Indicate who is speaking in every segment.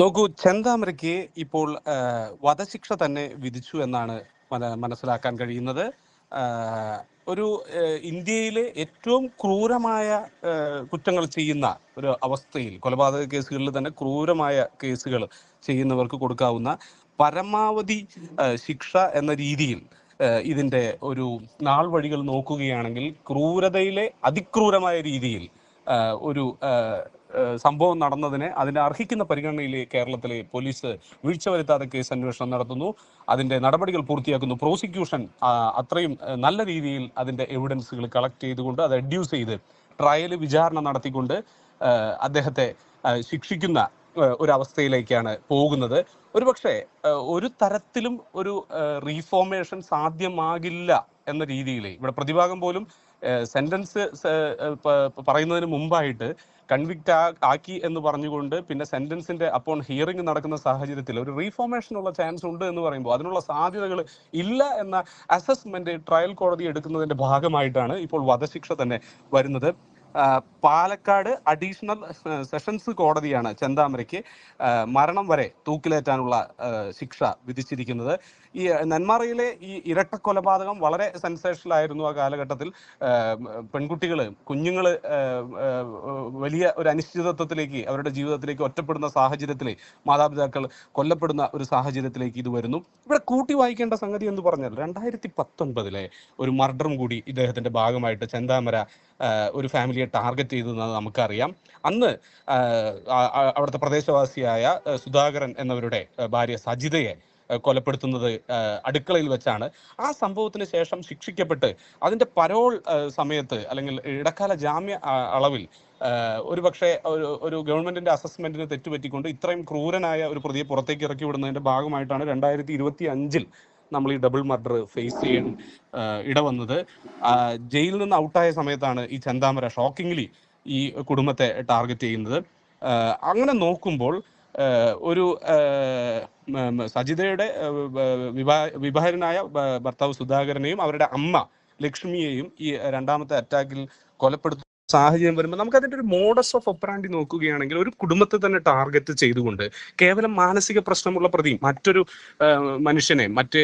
Speaker 1: നോക്കൂ, ചെന്താമരയ്ക്ക് ഇപ്പോൾ വധശിക്ഷ തന്നെ വിധിച്ചു എന്നാണ് മനസ്സിലാക്കാൻ കഴിയുന്നത്. ആഹ് ഒരു ഇന്ത്യയിലെ ഏറ്റവും ക്രൂരമായ കുറ്റങ്ങൾ ചെയ്യുന്ന ഒരു അവസ്ഥയിൽ, കൊലപാതക കേസുകളിൽ തന്നെ ക്രൂരമായ കേസുകൾ ചെയ്യുന്നവർക്ക് കൊടുക്കാവുന്ന പരമാവധി ശിക്ഷ എന്ന രീതിയിൽ ഇതിൻ്റെ ഒരു നാൾ വഴികൾ നോക്കുകയാണെങ്കിൽ ക്രൂരതയിലെ അതിക്രൂരമായ രീതിയിൽ ഒരു സംഭവം നടന്നതിനെ അതിനെ അർഹിക്കുന്ന പരിഗണനയിൽ കേരളത്തിലെ പോലീസ് വീഴ്ച വരുത്താതെ കേസ് അന്വേഷണം നടത്തുന്നു. അതിന്റെ നടപടികൾ പൂർത്തിയാക്കുന്നു. പ്രോസിക്യൂഷൻ അത്രയും നല്ല രീതിയിൽ അതിന്റെ എവിഡൻസുകൾ കളക്ട് ചെയ്തുകൊണ്ട് അത് റെഡ്യൂസ് ചെയ്ത് ട്രയൽ വിചാരണ നടത്തിക്കൊണ്ട് അദ്ദേഹത്തെ ശിക്ഷിക്കുന്ന ഒരവസ്ഥയിലേക്കാണ് പോകുന്നത്. ഒരുപക്ഷെ ഒരു തരത്തിലും ഒരു റീഫോർമേഷൻ സാധ്യമാകില്ല എന്ന രീതിയിൽ ഇവിടെ പ്രതിഭാഗം പോലും സെന്റൻസ് പറയുന്നതിന് മുമ്പായിട്ട് കൺവിക്റ്റ് ആക്കി എന്ന് പറഞ്ഞുകൊണ്ട് പിന്നെ സെന്റൻസിന്റെ അപ്പോൾ ഹിയറിംഗ് നടക്കുന്ന സാഹചര്യത്തിൽ ഒരു റീഫോർമേഷനുള്ള ചാൻസ് ഉണ്ട് എന്ന് പറയുമ്പോൾ അതിനുള്ള സാധ്യതകൾ ഇല്ല എന്ന അസസ്മെന്റ് ട്രയൽ കോടതി എടുക്കുന്നതിന്റെ ഭാഗമായിട്ടാണ് ഇപ്പോൾ വധശിക്ഷ തന്നെ വരുന്നത്. പാലക്കാട് അഡീഷണൽ സെഷൻസ് കോടതിയാണ് ചെന്താമരയ്ക്ക് മരണം വരെ തൂക്കിലേറ്റാനുള്ള ശിക്ഷ വിധിച്ചിരിക്കുന്നത്. ഈ നെന്മാറയിലെ ഈ ഇരട്ട കൊലപാതകം വളരെ സെൻസേഷണൽ ആയിരുന്നു ആ കാലഘട്ടത്തിൽ. പെൺകുട്ടികൾ, കുഞ്ഞുങ്ങൾ വലിയ ഒരു അനിശ്ചിതത്വത്തിലേക്ക്, അവരുടെ ജീവിതത്തിലേക്ക് ഒറ്റപ്പെടുന്ന സാഹചര്യത്തിൽ മാതാപിതാക്കൾ കൊല്ലപ്പെടുന്ന ഒരു സാഹചര്യത്തിലേക്ക് ഇത് വരുന്നു. ഇവിടെ കൂട്ടി വായിക്കേണ്ട സംഗതി എന്ന് പറഞ്ഞാൽ 2019 ഒരു മർഡറും കൂടി ഇദ്ദേഹത്തിന്റെ ഭാഗമായിട്ട് ചെന്താമര ഒരു ഫാമിലിയെ ടാർഗറ്റ് ചെയ്തതെന്ന് നമുക്കറിയാം. അന്ന് അവിടുത്തെ പ്രദേശവാസിയായ സുധാകരൻ എന്നവരുടെ ഭാര്യ സജിതയെ കൊലപ്പെടുത്തുന്നത് അടുക്കളയിൽ വെച്ചാണ്. ആ സംഭവത്തിന് ശേഷം ശിക്ഷിക്കപ്പെട്ട് അതിന്റെ പരോൾ സമയത്ത് അല്ലെങ്കിൽ ഇടക്കാല ജാമ്യ അളവിൽ ഒരുപക്ഷെ ഒരു ഗവൺമെന്റിന്റെ അസസ്മെന്റിന് തെറ്റുപറ്റിക്കൊണ്ട് ഇത്രയും ക്രൂരനായ ഒരു പ്രതിയെ പുറത്തേക്ക് ഇറക്കി വിടുന്നതിന്റെ ഭാഗമായിട്ടാണ് 2025 നമ്മൾ ഈ ഡബിൾ മർഡർ ഫേസ് ചെയ്യാൻ ഇടവന്നത്. ജയിലിൽ നിന്ന് ഔട്ടായ സമയത്താണ് ഈ ചെന്താമര ഷോക്കിംഗ്ലി ഈ കുടുംബത്തെ ടാർഗറ്റ് ചെയ്യുന്നത്. അങ്ങനെ നോക്കുമ്പോൾ ഒരു സജിതയുടെ വിവാഹിതനായ ഭർത്താവ് സുധാകരനെയും അവരുടെ അമ്മ ലക്ഷ്മിയെയും ഈ രണ്ടാമത്തെ അറ്റാക്കിൽ കൊലപ്പെടുത്തുന്ന സാഹചര്യം വരുമ്പോൾ നമുക്ക് അതിന്റെ ഒരു മോഡസ് ഓഫ് ഓപ്പറാൻഡി നോക്കുകയാണെങ്കിൽ ഒരു കുടുംബത്തെ തന്നെ ടാർഗറ്റ് ചെയ്തുകൊണ്ട് കേവലം മാനസിക പ്രശ്നമുള്ള പ്രതി മറ്റൊരു മനുഷ്യനെ, മറ്റ്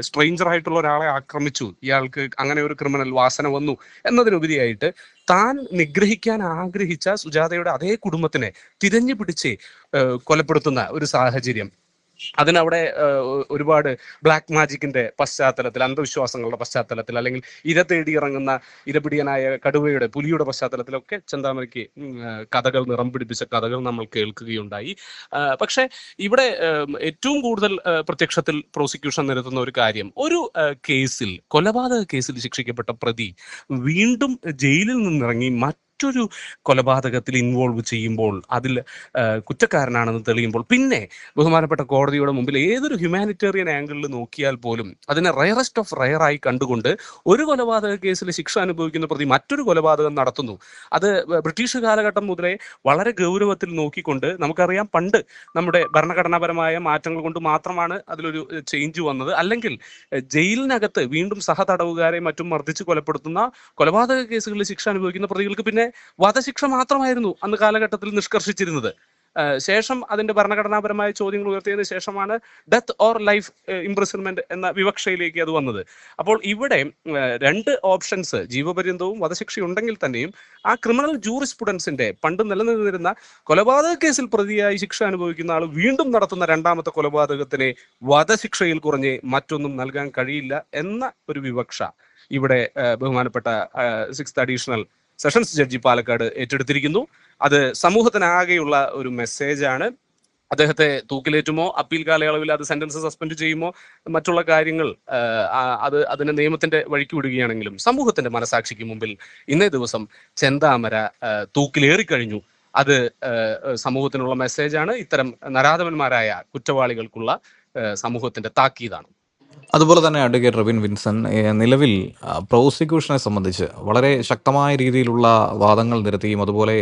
Speaker 1: സ്ട്രേഞ്ചർ ആയിട്ടുള്ള ഒരാളെ ആക്രമിച്ചു, ഇയാൾക്ക് അങ്ങനെ ഒരു ക്രിമിനൽ വാസന വന്നു എന്നതിനുപരിയായിട്ട് താൻ നിഗ്രഹിക്കാൻ ആഗ്രഹിച്ച സുജാതയുടെ അതേ കുടുംബത്തിനെ തിരഞ്ഞു പിടിച്ച് കൊലപ്പെടുത്തുന്ന ഒരു സാഹചര്യം. അതിനവിടെ ഒരുപാട് ബ്ലാക്ക് മാജിക്കിന്റെ പശ്ചാത്തലത്തിൽ, അന്ധവിശ്വാസങ്ങളുടെ പശ്ചാത്തലത്തിൽ, അല്ലെങ്കിൽ ഇര തേടി ഇറങ്ങുന്ന ഇരപിടിയനായ കടുവയുടെ, പുലിയുടെ പശ്ചാത്തലത്തിലൊക്കെ ചെന്താമരയ്ക്ക് കഥകൾ, നിറം പിടിപ്പിച്ച കഥകൾ നമ്മൾ കേൾക്കുകയുണ്ടായി. പക്ഷെ ഇവിടെ ഏറ്റവും കൂടുതൽ പ്രത്യക്ഷത്തിൽ പ്രോസിക്യൂഷൻ നിരത്തുന്ന ഒരു കാര്യം, ഒരു കേസിൽ, കൊലപാതക കേസിൽ ശിക്ഷിക്കപ്പെട്ട പ്രതി വീണ്ടും ജയിലിൽ നിന്നിറങ്ങി മറ്റൊരു കൊലപാതകത്തിൽ ഇൻവോൾവ് ചെയ്യുമ്പോൾ, അതിൽ കുറ്റക്കാരനാണെന്ന് തെളിയുമ്പോൾ, പിന്നെ ബഹുമാനപ്പെട്ട കോടതിയുടെ മുമ്പിൽ ഏതൊരു ഹ്യൂമാനിറ്റേറിയൻ ആംഗിളിൽ നോക്കിയാൽ പോലും അതിനെ റയറസ്റ്റ് ഓഫ് റയർ ആയി കണ്ടുകൊണ്ട് ഒരു കൊലപാതക കേസിൽ ശിക്ഷ അനുഭവിക്കുന്ന പ്രതി മറ്റൊരു കൊലപാതകം നടത്തുന്നു. അത് ബ്രിട്ടീഷ് കാലഘട്ടം മുതലേ വളരെ ഗൗരവത്തിൽ നോക്കിക്കൊണ്ട്, നമുക്കറിയാം പണ്ട് നമ്മുടെ ഭരണഘടനാപരമായ മാറ്റങ്ങൾ കൊണ്ട് മാത്രമാണ് അതിലൊരു ചേഞ്ച് വന്നത്. അല്ലെങ്കിൽ ജയിലിനകത്ത് വീണ്ടും സഹതടവുകാരെ മറ്റും മർദ്ദിച്ച് കൊലപ്പെടുത്തുന്ന കൊലപാതക കേസുകളിൽ ശിക്ഷ അനുഭവിക്കുന്ന പ്രതികൾക്ക് പിന്നെ വധശിക്ഷ മാത്രമായിരുന്നു അന്ന് കാലഘട്ടത്തിൽ നിഷ്കർഷിച്ചിരുന്നത്. ശേഷം അതിന്റെ ഭരണഘടനാപരമായ ചോദ്യങ്ങൾ ഉയർത്തിയതിനു ശേഷമാണ് ഡെത്ത് ഓർ ലൈഫ് ഇംപ്രിസൺമെന്റ് എന്ന വിവക്ഷയിലേക്ക് അത് വന്നത്. അപ്പോൾ ഇവിടെ രണ്ട് ഓപ്ഷൻസ്, ജീവപര്യന്തവും വധശിക്ഷയുണ്ടെങ്കിൽ തന്നെയും ആ ക്രിമിനൽ ജൂറിസ്പ്രുഡൻസിന്റെ പണ്ട് നിലനിന്നിരുന്ന കൊലപാതക കേസിൽ പ്രതിയായി ശിക്ഷ അനുഭവിക്കുന്ന ആൾ വീണ്ടും നടത്തുന്ന രണ്ടാമത്തെ കൊലപാതകത്തിന് വധശിക്ഷയിൽ കുറഞ്ഞ് മറ്റൊന്നും നൽകാൻ കഴിയില്ല എന്ന ഒരു വിവക്ഷ ഇവിടെ ബഹുമാനപ്പെട്ട 6th additional sessions judge Palakkad ഏറ്റെടുത്തിരിക്കുന്നു. അത് സമൂഹത്തിനാകെയുള്ള ഒരു മെസ്സേജാണ്. അദ്ദേഹത്തെ തൂക്കിലേറ്റുമോ, അപ്പീൽ കാലയളവിൽ അത് സെന്റൻസ് സസ്പെൻഡ് ചെയ്യുമോ, മറ്റുള്ള കാര്യങ്ങൾ അതിനെ നിയമത്തിന്റെ വഴിക്ക് വിടുകയാണെങ്കിലും സമൂഹത്തിന്റെ മനസാക്ഷിക്ക് മുമ്പിൽ ഇന്നേ ദിവസം ചെന്താമര തൂക്കിലേറിക്കഴിഞ്ഞു. അത് സമൂഹത്തിനുള്ള മെസ്സേജാണ്. ഇത്തരം നരാധമന്മാരായ കുറ്റവാളികൾക്കുള്ള സമൂഹത്തിന്റെ താക്കീതാണ്.
Speaker 2: അതുപോലെ തന്നെ അഡ്വക്കേറ്റ് റെബിൻ വിൻസൻ, നിലവിൽ പ്രോസിക്യൂഷനെ സംബന്ധിച്ച് വളരെ ശക്തമായ രീതിയിലുള്ള വാദങ്ങൾ നിരത്തുകയും അതുപോലെ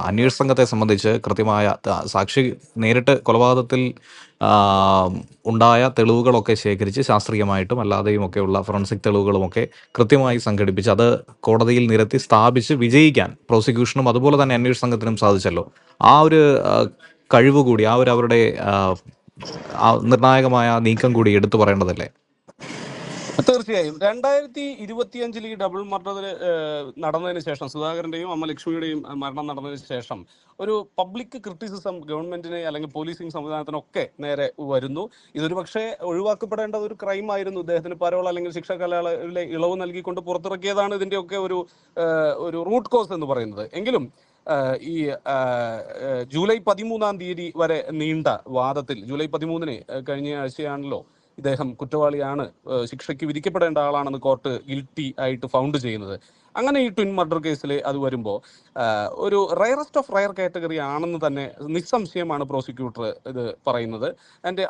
Speaker 2: അന്വേഷണ സംഘത്തെ സംബന്ധിച്ച് കൃത്യമായ സാക്ഷി നേരിട്ട് കൊലപാതകത്തിൽ ഉണ്ടായ തെളിവുകളൊക്കെ ശേഖരിച്ച് ശാസ്ത്രീയമായിട്ടും അല്ലാതെയും ഒക്കെയുള്ള ഫോറൻസിക് തെളിവുകളുമൊക്കെ കൃത്യമായി സംഘടിപ്പിച്ച് അത് കോടതിയിൽ നിരത്തി സ്ഥാപിച്ച് വിജയിക്കാൻ പ്രോസിക്യൂഷനും അതുപോലെ തന്നെ അന്വേഷണ സംഘത്തിനും സാധിച്ചല്ലോ. ആ ഒരു കഴിവ് കൂടി അവരുടെ ആ നിർണായകമായ നീക്കം കൂടി എടുത്തു പറയേണ്ടതല്ലേ?
Speaker 1: തീർച്ചയായും 2025 ഈ ഡബിൾ മർഡർ നടന്നതിന് ശേഷം, സുധാകരന്റെയും അമ്മ ലക്ഷ്മിയുടെയും മരണം നടന്നതിന് ശേഷം ഒരു പബ്ലിക് ക്രിറ്റിസിസം ഗവൺമെന്റിനെ അല്ലെങ്കിൽ പോലീസിംഗ് സംവിധാനത്തിനൊക്കെ നേരെ വരുന്നു. ഇതൊരു പക്ഷേ ഒഴിവാക്കപ്പെടേണ്ട ഒരു ക്രൈം ആയിരുന്നു. ഇദ്ദേഹത്തിന് പരോൾ അല്ലെങ്കിൽ ശിക്ഷാ കാലയളവിലെ ഇളവ് നൽകിക്കൊണ്ട് പുറത്തിറക്കിയതാണ് ഇതിന്റെയൊക്കെ ഒരു റൂട്ട് കോസ് എന്ന് പറയുന്നത്. എങ്കിലും ഈ ജൂലൈ 13 വരെ നീണ്ട വാദത്തിൽ, ജൂലൈ 13 കഴിഞ്ഞ ആഴ്ചയാണല്ലോ ഇദ്ദേഹം കുറ്റവാളിയാണ്, ശിക്ഷയ്ക്ക് വിധിക്കപ്പെടേണ്ട ആളാണെന്ന് കോർട്ട് ഗിൽറ്റി ആയിട്ട് ഫൗണ്ട് ചെയ്യുന്നത്. അങ്ങനെ ഈ ട്വിൻ മർഡർ കേസിൽ അത് വരുമ്പോൾ ഒരു റയറസ്റ്റ് ഓഫ് റയർ കാറ്റഗറി ആണെന്ന് തന്നെ നിസ്സംശയമാണ് പ്രോസിക്യൂട്ടർ ഇത് പറയുന്നത്.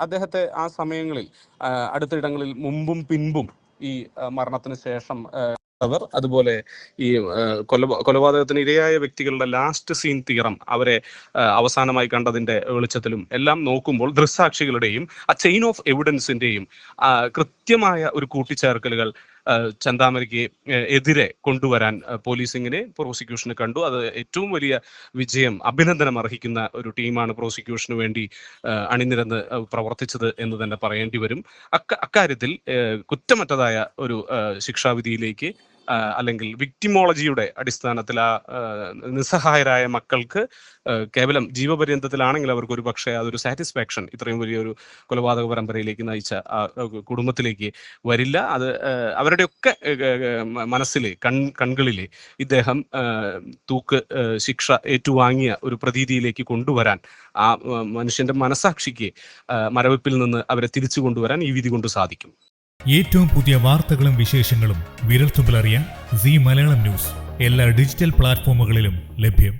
Speaker 1: അദ്ദേഹത്തെ ആ സമയങ്ങളിൽ അടുത്തിടങ്ങളിൽ മുമ്പും പിൻപും ഈ മരണത്തിന് ശേഷം അതുപോലെ ഈ കൊലപാതകത്തിന് ഇരയായ വ്യക്തികളുടെ ലാസ്റ്റ് സീൻ തിയറം അവരെ അവസാനമായി കണ്ടതിന്റെ വെളിച്ചത്തിലും എല്ലാം നോക്കുമ്പോൾ ദൃക്സാക്ഷികളുടെയും ആ ചെയിൻ ഓഫ് എവിഡൻസിന്റെയും കൃത്യമായ ഒരു കൂട്ടിച്ചേർക്കലുകൾ ചന്താമരയ്ക്ക് എതിരെ കൊണ്ടുവരാൻ പോലീസിങ്ങിനെ പ്രോസിക്യൂഷന് കണ്ടു. അത് ഏറ്റവും വലിയ വിജയം, അഭിനന്ദനം അർഹിക്കുന്ന ഒരു ടീമാണ് പ്രോസിക്യൂഷന് വേണ്ടി അണിനിരന്ന് പ്രവർത്തിച്ചത് എന്ന് തന്നെ പറയേണ്ടി വരും. അക്കാര്യത്തിൽ കുറ്റമറ്റതായ ഒരു ശിക്ഷാവിധിയിലേക്ക് അല്ലെങ്കിൽ വിക്ടിമോളജിയുടെ അടിസ്ഥാനത്തിൽ ആ നിസ്സഹായരായ മക്കൾക്ക് കേവലം ജീവപര്യന്തത്തിലാണെങ്കിൽ അവർക്ക് ഒരു പക്ഷേ അതൊരു സാറ്റിസ്ഫാക്ഷൻ ഇത്രയും വലിയൊരു കൊലപാതക പരമ്പരയിലേക്ക് നയിച്ച ആ കുടുംബത്തിലേക്ക് വരില്ല. അത് അവരുടെയൊക്കെ മനസ്സിലെ കൺകളിലെ ഇദ്ദേഹം തൂക്ക് ശിക്ഷ ഏറ്റുവാങ്ങിയ ഒരു പ്രതീതിയിലേക്ക് കൊണ്ടുവരാൻ, ആ മനുഷ്യന്റെ മനസാക്ഷിക്ക് മരവിപ്പിൽ നിന്ന് അവരെ തിരിച്ചു കൊണ്ടുവരാൻ ഈ വിധി കൊണ്ട് സാധിക്കും.
Speaker 3: ഏറ്റവും പുതിയ വാർത്തകളും വിശേഷങ്ങളും വിരൽത്തുമ്പിലറിയാൻ സീ മലയാളം ന്യൂസ് എല്ലാ ഡിജിറ്റൽ പ്ലാറ്റ്ഫോമുകളിലും ലഭ്യം.